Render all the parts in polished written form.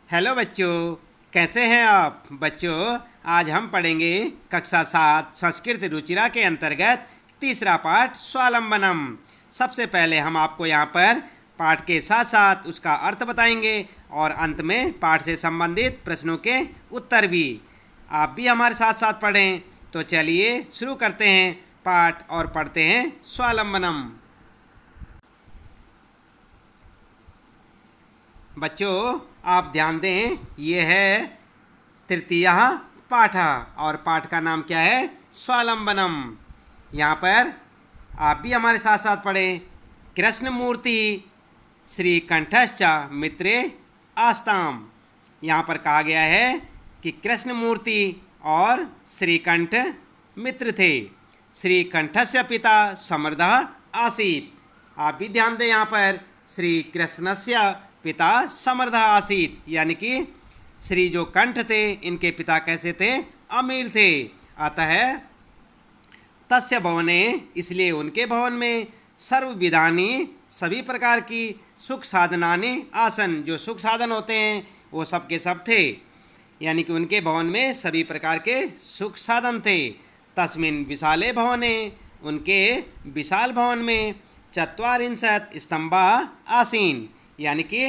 Hello बच्चों, कैसे हैं आप बच्चों। आज हम पढ़ेंगे कक्षा 7 संस्कृत रुचिरा के अंतर्गत तीसरा पाठ स्वावलंबनम। सबसे पहले हम आपको यहाँ पर पाठ के साथ साथ उसका अर्थ बताएंगे और अंत में पाठ से संबंधित प्रश्नों के उत्तर भी। आप भी हमारे साथ साथ पढ़ें। तो चलिए शुरू करते हैं पाठ और पढ़ते हैं स्वावलंबनम। बच्चों आप ध्यान दें, ये है तृतीय पाठ और पाठ का नाम क्या है, स्वावलंबनम। यहाँ पर आप भी हमारे साथ साथ पढ़ें। कृष्णमूर्ति श्रीकंठश्च मित्रे आस्ताम। यहाँ पर कहा गया है कि कृष्णमूर्ति और श्रीकंठ मित्र थे। श्रीकंठस्य पिता समर्दः आसीत्। आप भी ध्यान दें, यहाँ पर श्री कृष्णस्य पिता समर्थ आसीत, यानी कि श्री जो कंठ थे इनके पिता कैसे थे, अमीर थे। अतः तस्य भवने, इसलिए उनके भवन में सर्वविधानी सभी प्रकार की सुख साधनानि आसन, जो सुख साधन होते हैं वो सब के सब थे। यानी कि उनके भवन में सभी प्रकार के सुख साधन थे। तस्मिन् विशाले भवने, उनके विशाल भवन में ४४ स्तंभा आसीन, यानी कि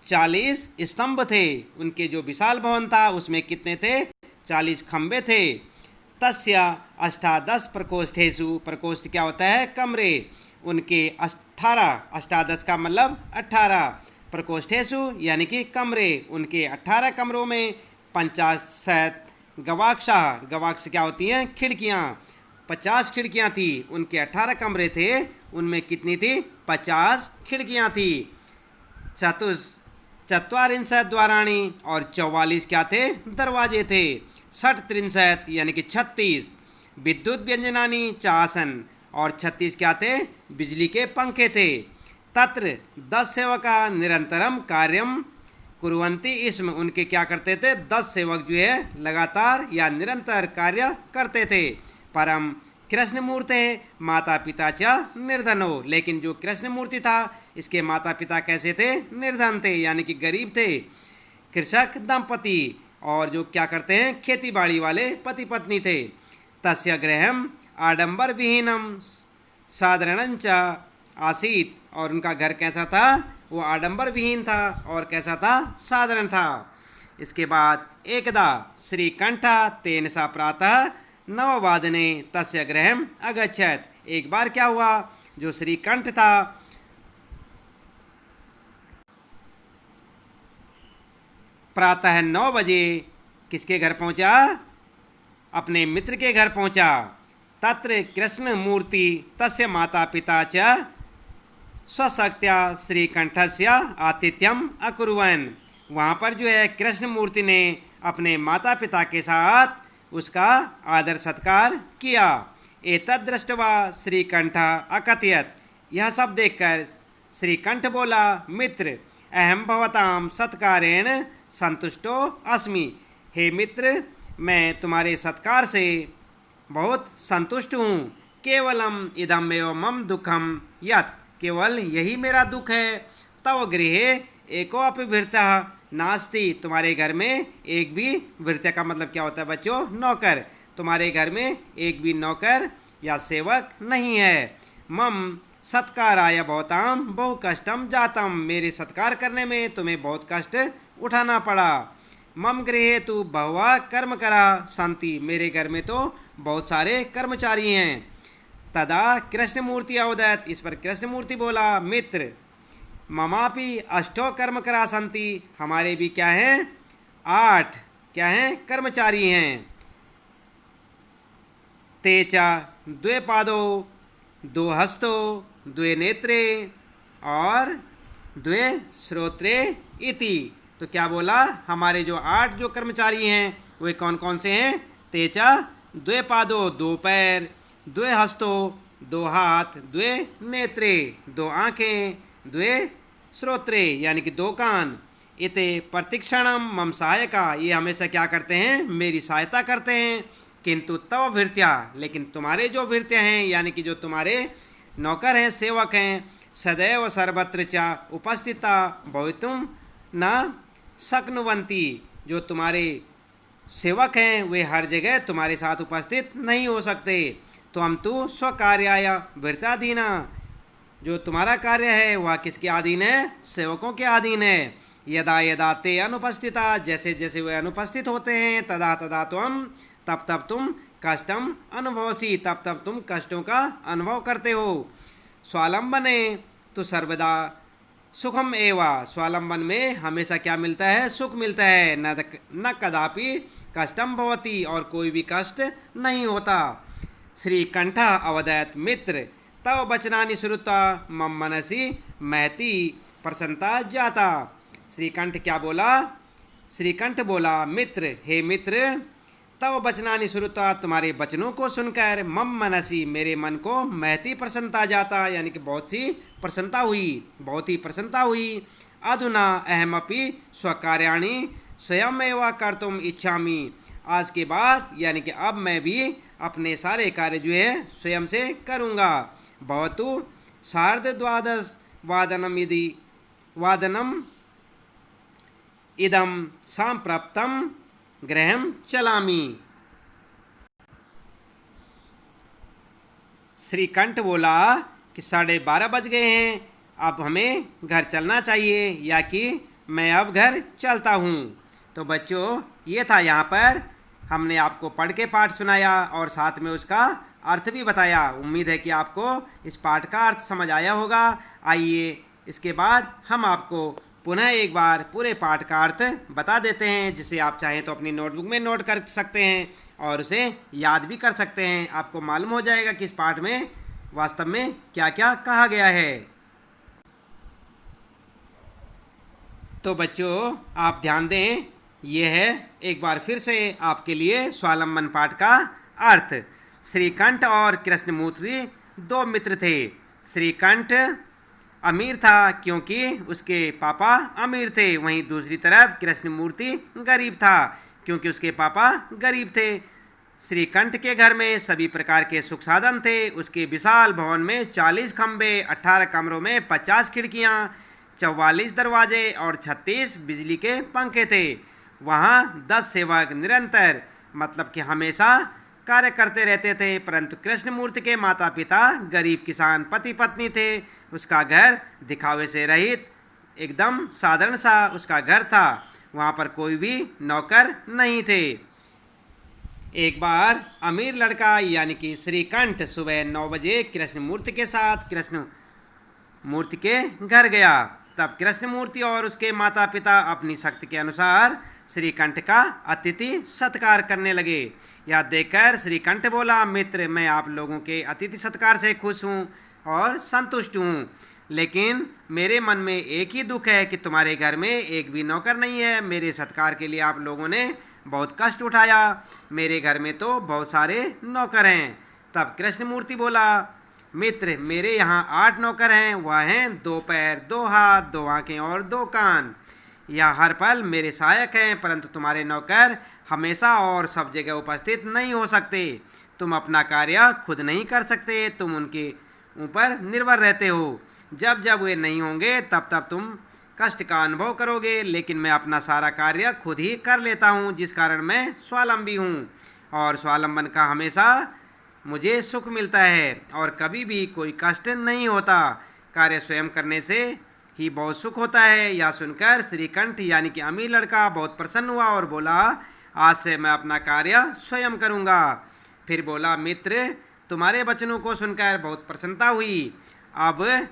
40 स्तंभ थे। उनके जो विशाल भवन था उसमें कितने थे, 40 खंबे थे। तस्य 18 प्रकोष्ठेषु, प्रकोष्ठ क्या होता है, कमरे। उनके 18 का मतलब 18 प्रकोष्ठेषु यानी कि कमरे, उनके 18 कमरों में 50 गवाक्षा, गवाक्ष क्या होती हैं, खिड़कियाँ। 50 खिड़कियाँ थी। उनके 18 कमरे थे, उनमें कितनी थी, 50 खिड़कियाँ थी। ४४ द्वाराणी, और 44 क्या थे, दरवाजे थे। ६० यानी कि 36 विद्युत व्यंजनानी चासन, और 36 क्या थे, बिजली के पंखे थे। तत्र 10 सेवका निरंतरम कार्यम कुर्वन्ति इसमें, उनके क्या करते थे, 10 सेवक जो है लगातार या निरंतर कार्य करते थे। परम कृष्णमूर्ति माता पिता च निर्धनो, लेकिन जो कृष्णमूर्ति था इसके माता पिता कैसे थे, निर्धन थे, यानी कि गरीब थे। कृषक दंपति, और जो क्या करते हैं, खेती बाड़ी वाले पति पत्नी थे। तस्य गृहम आडंबर विहीनम साधारणं च आसीत, और उनका घर कैसा था, वो आडंबर विहीन था और कैसा था, साधारण था। इसके बाद एकदा श्रीकंठ तेन सा प्रातः 9 तस्य गृहम अगच्छत। एक बार क्या हुआ, जो श्रीकंठ था प्रातः 9 बजे किसके घर पहुंचा, अपने मित्र के घर पहुंचा। तत्र कृष्णमूर्ति तस्य माता पिता च स्वशक्त्या श्रीकंठस्य आतिथ्यम अकुर्वन्। वहाँ पर जो है कृष्णमूर्ति ने अपने माता पिता के साथ उसका आदर सत्कार किया। एतद् दृष्ट्वा श्रीकंठ अकथयत्, यह सब देखकर श्रीकंठ बोला, मित्र अहम भवतां सत्कारेण संतुष्टो अस्मि। हे मित्र, मैं तुम्हारे सत्कार से बहुत संतुष्ट हूँ। केवलम इदम एव मम दुखम यत्, केवल यही मेरा दुख है। तव गृहे एकोऽपि भृत्यः नास्ति, तुम्हारे घर में एक भी, भृत्य का मतलब क्या होता है बच्चों, नौकर। तुम्हारे घर में एक भी नौकर या सेवक नहीं है। मम सत्काराय भवतां बहु कष्टम जातम, मेरे सत्कार करने में तुम्हें बहुत कष्ट उठाना पड़ा। मम गृहे तु बहवः कर्मकरा सन्ति, मेरे घर में तो बहुत सारे कर्मचारी हैं। तदा कृष्णमूर्ति अवदत्, इस पर कृष्णमूर्ति बोला, मित्र ममापि 8 कर्मकरा सन्ति, हमारे भी क्या हैं, 8 क्या हैं, कर्मचारी हैं। ते च 2 पादो 2 हस्तो 2 नेत्रे और 2 श्रोत्रे इति। तो क्या बोला, हमारे जो 8 जो कर्मचारी हैं वे कौन कौन से हैं, तेचा 2 पादो 2 पैर, 2 हस्तो 2 हाथ, 2 नेत्रे 2 आँखें, 2 श्रोत्रे यानी कि 2 कान। इते प्रतिक्षणम मम सहायका, ये हमेशा क्या करते हैं, मेरी सहायता करते हैं। किंतु तव भृत्या, लेकिन तुम्हारे जो भृत्य हैं यानी कि जो तुम्हारे नौकर हैं, सेवक हैं, सदैव सर्वत्र च उपस्थिता भवितुम न शक्नुवंती, जो तुम्हारे सेवक हैं वे हर जगह तुम्हारे साथ उपस्थित नहीं हो सकते। तो हम तो स्वकार्याय वृत्ताधीना, जो तुम्हारा कार्य है वह किसके अधीन है? सेवकों के अधीन है। यदा यदा ते अनुपस्थिता, जैसे जैसे वे अनुपस्थित होते हैं, तदा तदा तब तब तुम कष्टम अनुभवसी, तब तब तुम कष्टों का अनुभव करते हो। स्वावलंबने तो सर्वदा सुखम एवा, स्वावलंबन में हमेशा क्या मिलता है? सुख मिलता है। न कदापि कष्टम भवति, और कोई भी कष्ट नहीं होता। श्रीकंठ अवदयत मित्र तव वचनानि श्रुत्वा मम मनसि महती प्रसन्नता जाता। श्रीकंठ क्या बोला? श्रीकंठ बोला, मित्र, हे मित्र, तव वचनानि श्रुत्वा, तुम्हारे वचनों को सुनकर, मम मनसि, मेरे मन को महती प्रसन्नता जाता, यानी कि बहुत सी प्रसन्नता हुई, बहुत ही प्रसन्नता हुई। अधुना अहमपि स्वकार्याणि स्वयमेव कर्तुम इच्छामि, आज के बाद यानी कि अब मैं भी अपने सारे कार्य जो है स्वयं से करूँगा। भवतु सार्धद्वादश वादनम इदम सांप्रप्तम गृहं चलामि। श्रीकंठ बोला कि 12:30 बज गए हैं, अब हमें घर चलना चाहिए, या कि मैं अब घर चलता हूँ। तो बच्चों, ये था यहाँ पर हमने आपको पढ़ के पाठ सुनाया और साथ में उसका अर्थ भी बताया। उम्मीद है कि आपको इस पाठ का अर्थ समझ आया होगा। आइए इसके बाद हम आपको पुनः एक बार पूरे पाठ का अर्थ बता देते हैं, जिसे आप चाहें तो अपनी नोटबुक में नोट कर सकते हैं और उसे याद भी कर सकते हैं। आपको मालूम हो जाएगा कि इस पाठ में वास्तव में क्या क्या कहा गया है। तो बच्चों, आप ध्यान दें, यह है एक बार फिर से आपके लिए स्वावलंबन पाठ का अर्थ। श्रीकंठ और कृष्णमूर्ति 2 मित्र थे। श्रीकंठ अमीर था क्योंकि उसके पापा अमीर थे, वहीं दूसरी तरफ कृष्णमूर्ति गरीब था क्योंकि उसके पापा गरीब थे। श्रीकंठ के घर में सभी प्रकार के सुख साधन थे। उसके विशाल भवन में 40 खंबे, 18 कमरों में 50 खिड़कियाँ, 44 दरवाजे और 36 बिजली के पंखे थे। वहाँ 10 सेवक निरंतर, मतलब कि हमेशा कार्य करते रहते थे। परंतु कृष्णमूर्ति के माता पिता गरीब किसान पति पत्नी थे। उसका घर दिखावे से रहित एकदम साधारण सा उसका घर था। वहाँ पर कोई भी नौकर नहीं थे। एक बार अमीर लड़का यानी कि श्रीकंठ सुबह 9 बजे कृष्णमूर्ति के साथ कृष्णमूर्ति के घर गया। तब कृष्णमूर्ति और उसके माता पिता अपनी शक्ति के अनुसार श्रीकंठ का अतिथि सत्कार करने लगे। यह देखकर श्रीकंठ बोला, मित्र, मैं आप लोगों के अतिथि सत्कार से खुश हूँ और संतुष्ट हूँ, लेकिन मेरे मन में एक ही दुख है कि तुम्हारे घर में एक भी नौकर नहीं है। मेरे सत्कार के लिए आप लोगों ने बहुत कष्ट उठाया। मेरे घर में तो बहुत सारे नौकर हैं। तब कृष्णमूर्ति बोला, मित्र, मेरे यहाँ 8 नौकर हैं। वह हैं 2 पैर, 2 हाथ, 2 आँखें और 2 कान। यह हर पल मेरे सहायक हैं, परंतु तुम्हारे नौकर हमेशा और सब जगह उपस्थित नहीं हो सकते। तुम अपना कार्य खुद नहीं कर सकते, तुम उनके ऊपर निर्भर रहते हो। जब जब वे नहीं होंगे तब तब तुम कष्ट का अनुभव करोगे, लेकिन मैं अपना सारा कार्य खुद ही कर लेता हूँ, जिस कारण मैं स्वावलंबी हूँ और स्वावलंबन का हमेशा मुझे सुख मिलता है और कभी भी कोई कष्ट नहीं होता। कार्य स्वयं करने से ही बहुत सुख होता है। यह सुनकर श्रीकंठ यानी कि अमीर लड़का बहुत प्रसन्न हुआ और बोला, आज से मैं अपना कार्य स्वयं करूँगा। फिर बोला, मित्र, तुम्हारे वचनों को सुनकर बहुत प्रसन्नता हुई। अब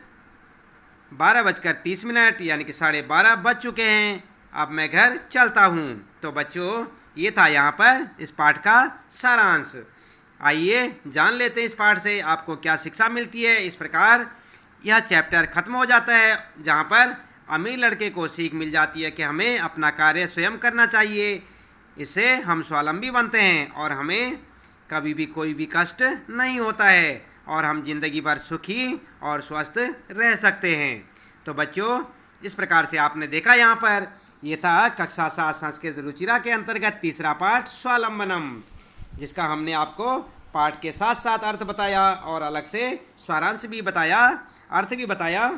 12:30 यानी कि 12:30 बज चुके हैं। अब मैं घर चलता हूँ। तो बच्चों, ये था यहाँ पर इस पाठ का सारांश। आइए जान लेते हैं इस पाठ से आपको क्या शिक्षा मिलती है। इस प्रकार यह चैप्टर खत्म हो जाता है, जहाँ पर अमीर लड़के को सीख मिल जाती है कि हमें अपना कार्य स्वयं करना चाहिए। इससे हम स्वावलंबी बनते हैं और हमें कभी भी कोई भी कष्ट नहीं होता है और हम जिंदगी भर सुखी और स्वस्थ रह सकते हैं। तो बच्चों, इस प्रकार से आपने देखा यहाँ पर ये था कक्षा 7 संस्कृत रुचिरा के अंतर्गत तीसरा पाठ स्वावलंबनम, जिसका हमने आपको पाठ के साथ साथ अर्थ बताया और अलग से सारांश भी बताया, अर्थ भी बताया।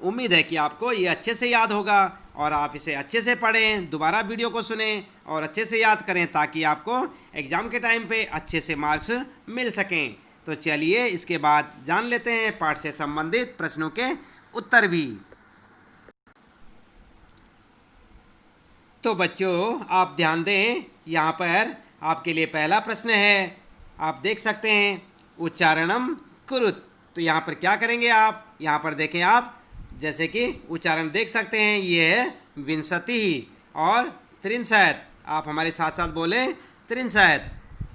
उम्मीद है कि आपको ये अच्छे से याद होगा और आप इसे अच्छे से पढ़ें, दोबारा वीडियो को सुनें और अच्छे से याद करें ताकि आपको एग्ज़ाम के टाइम पे अच्छे से मार्क्स मिल सकें। तो चलिए इसके बाद जान लेते हैं पाठ से संबंधित प्रश्नों के उत्तर भी। तो बच्चों आप ध्यान दें, यहाँ पर आपके लिए पहला प्रश्न है, आप देख सकते हैं उच्चारणम कुरुत। तो यहाँ पर क्या करेंगे आप, यहाँ पर देखें आप, जैसे कि उच्चारण देख सकते हैं, ये है विंशति और त्रिंशत। आप हमारे साथ साथ बोलें त्रिंशत,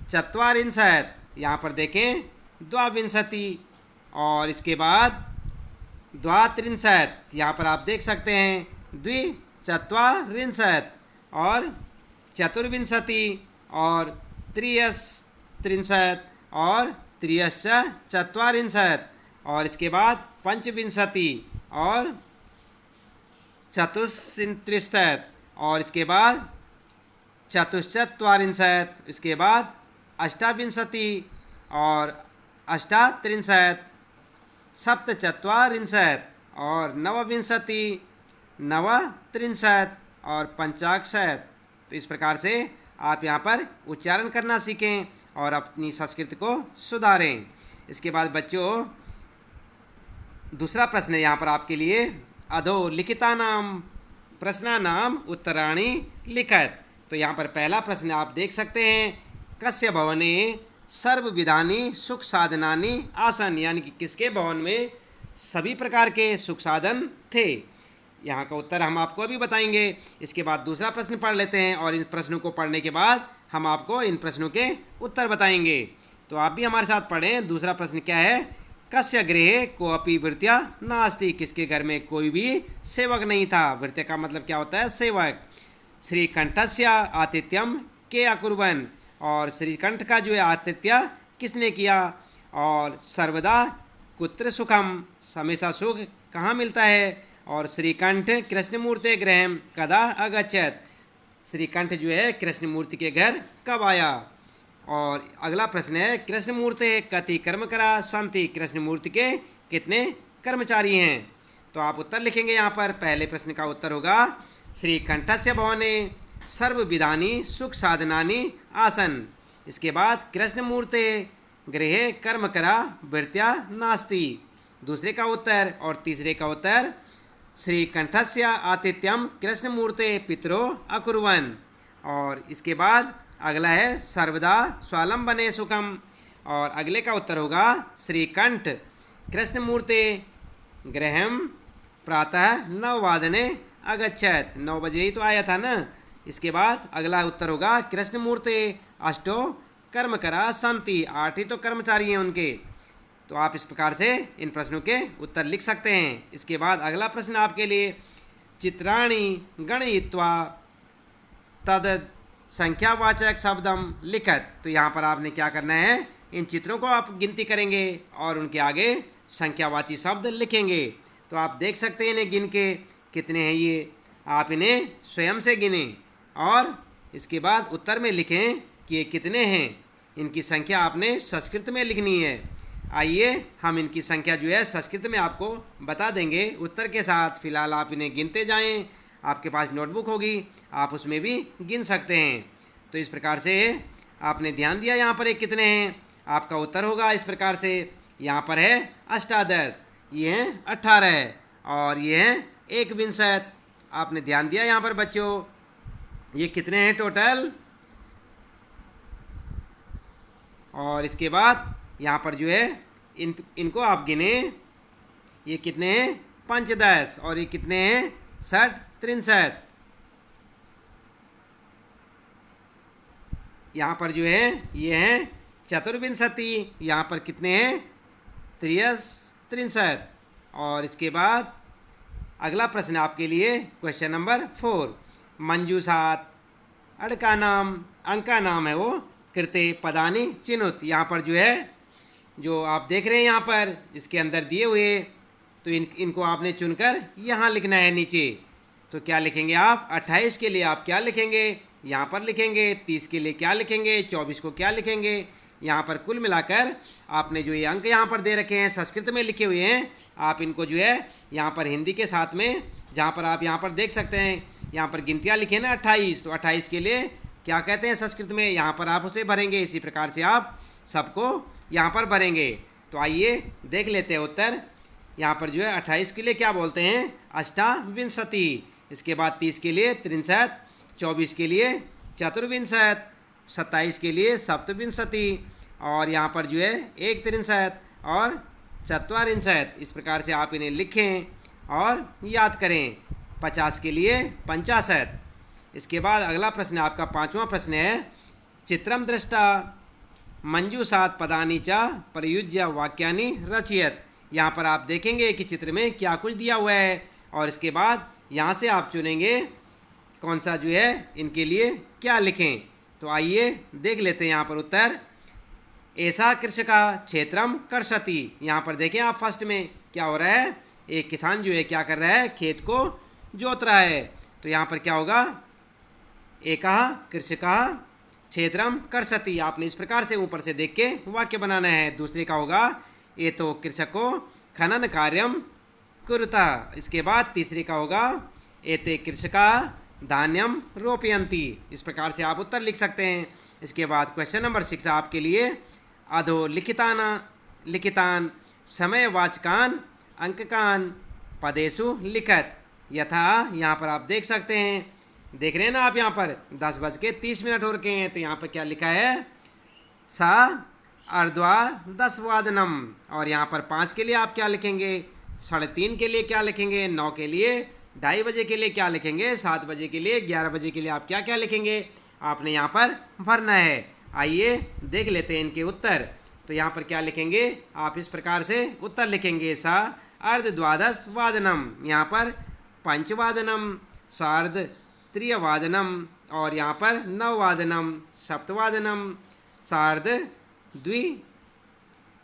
चत्वारिंशत, यहाँ पर देखें द्वाविंशति और इसके बाद द्वात्रिंशत। यहाँ पर आप देख सकते हैं द्विचत्वारिंशत और चतुर्विंशति और त्रिंशत और त्रियश्च चत्वारिंशत और इसके बाद पंचविंशति और चतुस्त्रिंशत और इसके बाद चतुश्चत्वारिंशत, इसके बाद अष्टाविंशति और अष्टात्रिंशत, सप्तचत्वारिंशत और नवविंशति, नवत्रिंशत और पंचाक्षत। तो इस प्रकार से आप यहाँ पर उच्चारण करना सीखें और अपनी संस्कृति को सुधारें। इसके बाद बच्चों दूसरा प्रश्न है यहाँ पर आपके लिए, अधोलिखितानां प्रश्नानां उत्तराणि लिखत। तो यहाँ पर पहला प्रश्न आप देख सकते हैं, कस्य भवने सर्वविधानि सुख साधनानि आसन, यानी कि किसके भवन में सभी प्रकार के सुख साधन थे। यहाँ का उत्तर हम आपको अभी बताएंगे। इसके बाद दूसरा प्रश्न पढ़ लेते हैं और इन प्रश्नों को पढ़ने के बाद हम आपको इन प्रश्नों के उत्तर बताएंगे। तो आप भी हमारे साथ पढ़ें। दूसरा प्रश्न क्या है, कस्य गृहे कोऽपि भृत्या नास्ति, किसके घर में कोई भी सेवक नहीं था। भृत्य का मतलब क्या होता है, सेवक। श्रीकंठस्य आतिथ्यम के अकुर्वन्, और श्रीकंठ का जो है आतिथ्य किसने किया। और सर्वदा कुत्र सुखम, हमेशा सुख कहाँ मिलता है। और श्रीकंठ कृष्णमूर्ति गृहम कदा अगच्छत, श्रीकंठ जो है कृष्णमूर्ति के घर कब आया। और अगला प्रश्न है, कृष्णमूर्ति कति कर्मकरा सन्ति, कृष्णमूर्ति के कितने कर्मचारी हैं। तो आप उत्तर लिखेंगे यहाँ पर। पहले प्रश्न का उत्तर होगा, श्रीकंठस्य भवने सर्वविधानि सुख साधनानि आसन। इसके बाद कृष्णमूर्ति गृहे कर्मकरा भृत्या नास्ति, दूसरे का उत्तर। और तीसरे का उत्तर, श्रीकंठस्य आतिथ्यम कृष्णमूर्ति पितरो अकुर्वन्। और इसके बाद अगला है, सर्वदा स्वावलंबने सुखम। और अगले का उत्तर होगा, श्रीकंठ कृष्णमूर्ति गृहम प्रातः 9 वादने अगच्छत, 9 बजे ही तो आया था ना। इसके बाद अगला उत्तर होगा, कृष्णमूर्ति अष्टो कर्मकरा सन्ति, 8 ही तो कर्मचारी हैं उनके। तो आप इस प्रकार से इन प्रश्नों के उत्तर लिख सकते हैं। इसके बाद अगला प्रश्न आपके लिए, चित्राणि गणयित्वा तद संख्यावाचक शब्दम लिखत। तो यहाँ पर आपने क्या करना है, इन चित्रों को आप गिनती करेंगे और उनके आगे संख्यावाची शब्द लिखेंगे। तो आप देख सकते हैं इन्हें गिन के कितने हैं ये, आप इन्हें स्वयं से गिनें और इसके बाद उत्तर में लिखें कि ये कितने हैं। इनकी संख्या आपने संस्कृत में लिखनी है। आइए हम इनकी संख्या जो है संस्कृत में आपको बता देंगे उत्तर के साथ। फिलहाल आप इन्हें गिनते जाएं, आपके पास नोटबुक होगी, आप उसमें भी गिन सकते हैं। तो इस प्रकार से आपने ध्यान दिया यहाँ पर एक कितने हैं, आपका उत्तर होगा इस प्रकार से। यहाँ पर है अष्टादश, ये हैं 18 और ये हैं 1 आपने ध्यान दिया यहाँ पर बच्चों, ये कितने हैं टोटल। और इसके बाद यहाँ पर जो है इनको आप गिने, ये कितने हैं 5 और ये कितने हैं 63। यहाँ पर जो है ये हैं चतुर्विंशति, यहाँ पर कितने हैं 63। और इसके बाद अगला प्रश्न आपके लिए क्वेश्चन नंबर 4, मंजूषात अड़का नाम, अंका नाम है वो, कृते पदानि चिनुत। यहाँ पर जो है जो आप देख रहे हैं यहाँ पर इसके अंदर दिए हुए, तो इनको आपने चुनकर यहाँ लिखना है नीचे। तो क्या लिखेंगे आप, 28 के लिए आप क्या लिखेंगे, यहाँ पर लिखेंगे, 30 के लिए क्या लिखेंगे, 24 को क्या लिखेंगे, यहाँ पर कुल मिलाकर आपने जो ये अंक यहाँ पर दे रखे हैं संस्कृत में लिखे हुए हैं, आप इनको जो है यहाँ पर हिंदी के साथ में, जहाँ पर आप यहाँ पर देख सकते हैं यहाँ पर गिनतियाँ लिखे ना 28, तो 28 के लिए क्या कहते हैं संस्कृत में, यहाँ पर आप उसे भरेंगे। इसी प्रकार से आप सबको यहाँ पर भरेंगे। तो आइए देख लेते हैं उत्तर। यहाँ पर जो है 28 के लिए क्या बोलते हैं, अष्टाविंशति। इसके बाद 30 के लिए त्रिंशत, 24 के लिए चतुर्विंशत, 27 के लिए सप्तविंशति, और यहाँ पर जो है एक त्रिंशत और चत्वारिंशत। इस प्रकार से आप इन्हें लिखें और याद करें। 50 के लिए 65। इसके बाद अगला प्रश्न आपका 5वां प्रश्न है, चित्रम दृष्टा मंजूषात पदानि च प्रयुज्य वाक्यानि रचयत। यहाँ पर आप देखेंगे कि चित्र में क्या कुछ दिया हुआ है, और इसके बाद यहाँ से आप चुनेंगे कौन सा जो है इनके लिए क्या लिखें। तो आइए देख लेते हैं यहाँ पर उत्तर। ऐसा कृषका क्षेत्रम कर्षति। यहाँ पर देखें आप फर्स्ट में क्या हो रहा है, एक किसान जो है क्या कर रहा है, खेत को जोत रहा है। तो यहाँ पर क्या होगा, एका कृषका क्षेत्रम कर्षति। आपने इस प्रकार से ऊपर से देख के वाक्य बनाना है। दूसरे का होगा, ये तो कृषको खनन कार्यम कुरुता। इसके बाद तीसरे का होगा, एते कृषका धान्यम रोपयंती। इस प्रकार से आप उत्तर लिख सकते हैं। इसके बाद क्वेश्चन नंबर 6 आपके लिए, अधो लिखितान समयवाचकान अंककान पदेषु लिखत यथा। यहाँ पर आप देख सकते हैं, देख रहे हैं ना आप, यहाँ पर 10:30 हो रखे हैं। तो यहाँ पर क्या लिखा है, सा अर्ध्वा 10 वादनम। और यहाँ पर 5 के लिए आप क्या लिखेंगे, 3:30 के लिए क्या लिखेंगे, 9 के लिए 2:30 बजे के लिए क्या लिखेंगे, 7 बजे के लिए, 11 बजे के लिए आप क्या क्या लिखेंगे, आपने यहाँ पर भरना है। आइए देख लेते हैं इनके उत्तर। तो यहाँ पर क्या लिखेंगे, आप इस प्रकार से उत्तर लिखेंगे, सा अर्ध 12 वादनम, यहाँ पर पंचवादनम, सार्ध 3 वादनम, और यहाँ पर 9 वादनम, सप्तवादनम, सार्ध 2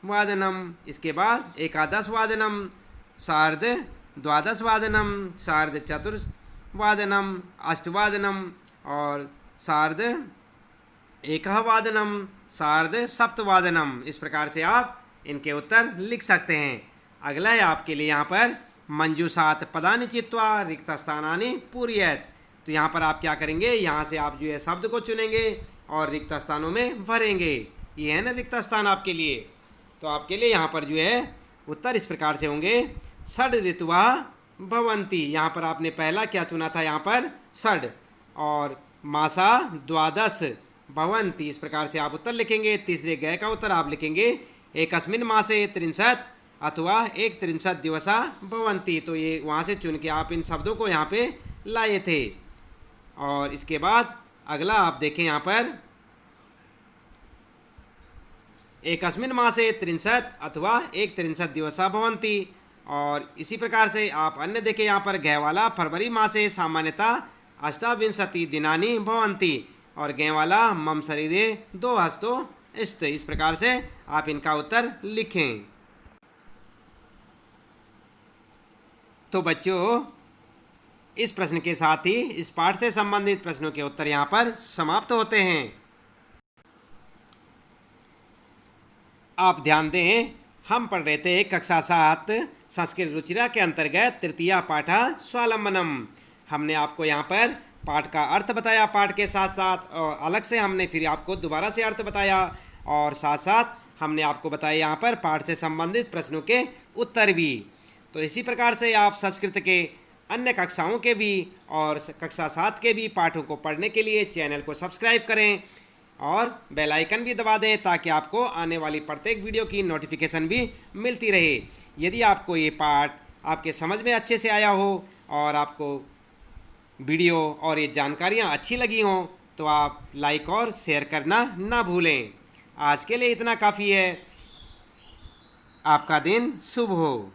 वादनम। इसके बाद एकादश वादनम, सार्ध 12 वादनम, सार्ध 4 वादनम, अष्टवादनम, और सार्ध 1 वादनम, सार्ध 7 वादनम। इस प्रकार से आप इनके उत्तर लिख सकते हैं। अगला है आपके लिए यहाँ पर, मंजूषात पदानि चित्वा रिक्त स्थानानि पूरयत। तो यहाँ पर आप क्या करेंगे, यहाँ से आप जो है शब्द को चुनेंगे और रिक्त स्थानों में भरेंगे। ये है ना रिक्त स्थान आपके लिए। तो आपके लिए यहाँ पर जो है उत्तर इस प्रकार से होंगे, षड ऋतुवा भवन्ति। यहाँ पर आपने पहला क्या चुना था, यहाँ पर षड, और मासा 12 भवन्ति। इस प्रकार से आप उत्तर लिखेंगे। तीसरे गए का उत्तर आप लिखेंगे, एकस्मिन् मासे 63 अथवा 1 दिवसा भवन्ति। तो ये वहाँ से चुन के आप इन शब्दों को यहाँ पे लाए थे। और इसके बाद अगला आप देखें यहाँ पर, एकस्मिन् मासे 63 अथवा 1 दिवसा भवन्ति। और इसी प्रकार से आप अन्य देखें यहाँ पर, गै वाला फरवरी मासे सामान्यतः 28 दिनानि भवन्ति, और गै वाला मम शरीरे 2 हस्तो इस्त। इस प्रकार से आप इनका उत्तर लिखें। तो बच्चों, इस प्रश्न के साथ ही इस पाठ से संबंधित प्रश्नों के उत्तर यहाँ पर समाप्त होते हैं। आप ध्यान दें, हम पढ़ रहे थे कक्षा 7 संस्कृत रुचिरा के अंतर्गत तृतीया पाठा स्वावलंबनम। हमने आपको यहाँ पर पाठ का अर्थ बताया, पाठ के साथ साथ, और अलग से हमने फिर आपको दोबारा से अर्थ बताया, और साथ साथ हमने आपको बताया यहाँ पर पाठ से संबंधित प्रश्नों के उत्तर भी। तो इसी प्रकार से आप संस्कृत के अन्य कक्षाओं के भी और कक्षा 7 के भी पाठों को पढ़ने के लिए चैनल को सब्सक्राइब करें और बेल आइकन भी दबा दें, ताकि आपको आने वाली प्रत्येक वीडियो की नोटिफिकेशन भी मिलती रहे। यदि आपको ये पाठ आपके समझ में अच्छे से आया हो और आपको वीडियो और ये जानकारियाँ अच्छी लगी हों, तो आप लाइक और शेयर करना ना भूलें। आज के लिए इतना काफ़ी है। आपका दिन शुभ हो।